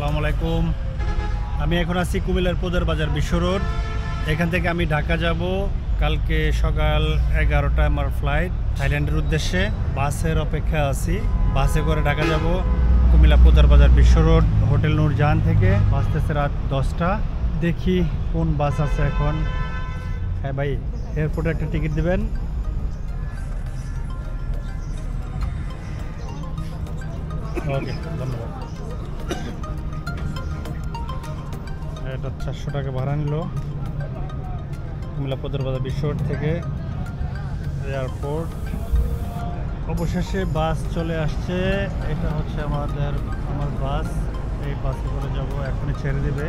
আসসালামু আলাইকুম। আমি এখন আছি কুমিল্লার পোদার বাজার বিশ্ব রোড। এখান থেকে আমি ঢাকা যাব। কালকে সকাল 11টায় আমার ফ্লাইট থাইল্যান্ডের উদ্দেশ্যে। বাসের অপেক্ষা আছি। বাসে করে ঢাকা যাব কুমিল্লা পোদার বাজার বিশ্ব রোড হোটেল নূরজাহান থেকে। বাসতেছে রাত 10টা। দেখি কোন বাস আছে এখন। হ্যাঁ ভাই, এয়ারপোর্টে একটা টিকিট দিবেন। ওকে, ধন্যবাদ। এটা 400 টাকা ভাড়া নিল কুমিল্লা পোদার বাজার বিশ্ব রোড থেকে এয়ারপোর্ট। অবশেষে বাস চলে আসছে। এটা হচ্ছে আমার বাস। এই বাসে করে যাব, এখনই ছেড়ে দেবে।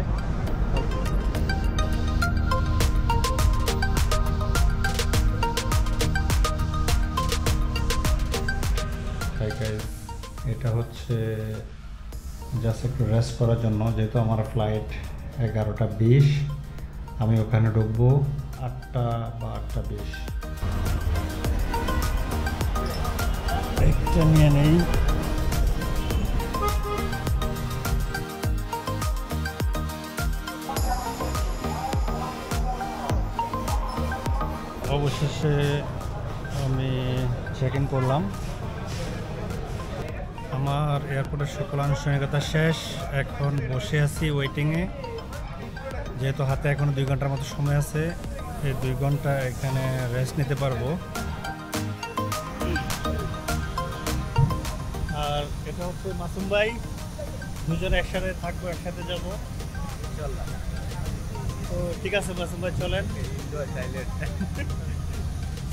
এটা হচ্ছে জাস্ট একটু রেস্ট করার জন্য, যেহেতু আমার ফ্লাইট 11টা 20। আমি ওখানে ঢুকবো 8টা বা 8টা 20। একটা নিয়ে নেই। অবশেষে আমি চেক ইন করলাম। আমার এয়ারপোর্টের সকল আনুষ্ঠানিকতা শেষ। এখন বসে আছি ওয়েটিংয়ে। যেহেতু হাতে এখনো 2 ঘন্টার মতো সময় আছে, এই 2 ঘন্টা এখানে রেস্ট নিতে পারবো। আর এটা হচ্ছে মাসুম ভাই। দুজনে একসাথে থাকবো, একসাথে যাবো ইনশাআল্লাহ। তো ঠিক আছে মাসুম ভাই, চলেন।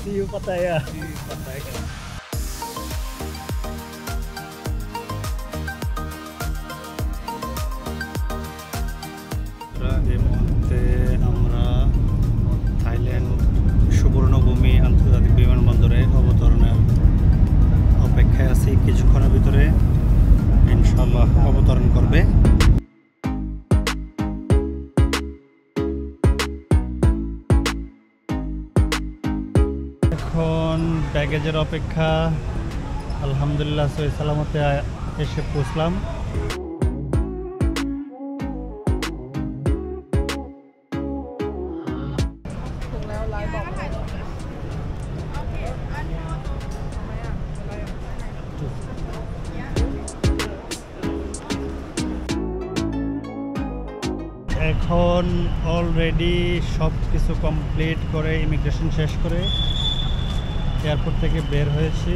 See you Pattaya. এই মুহূর্তে আমরা থাইল্যান্ড সুবর্ণভূমি আন্তর্জাতিক বিমানবন্দরে অবতরণের অপেক্ষায় আছি। কিছুক্ষণের ভিতরে ইনশাআল্লাহ অবতরণ করবে। এখন ব্যাগেজের অপেক্ষা। আলহামদুলিল্লাহ সহি সালামতে এসে পৌঁছলাম। এখন অলরেডি সব কিছু কমপ্লিট করে, ইমিগ্রেশন শেষ করে এয়ারপোর্ট থেকে বের হয়েছি।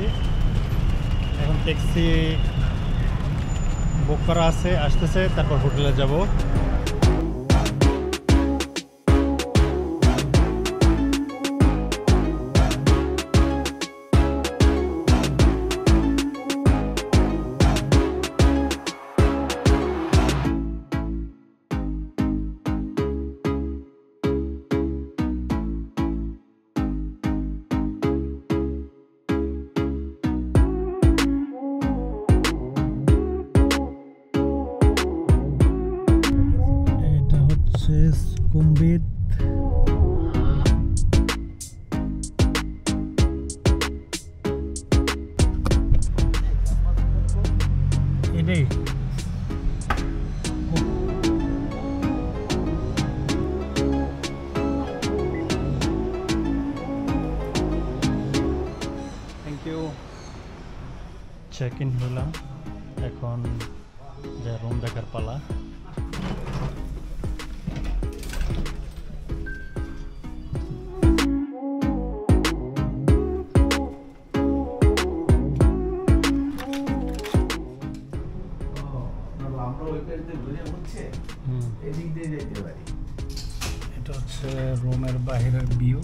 এখন ট্যাক্সি বুক করা আছে, আসতেছে, তারপর হোটেলে যাব। কুম্বিত এটাই। Thank you. চেক ইন হলাম। এখন যা রুম দেখার পালা। এটা হচ্ছে রুমের বাহিরের ভিউ।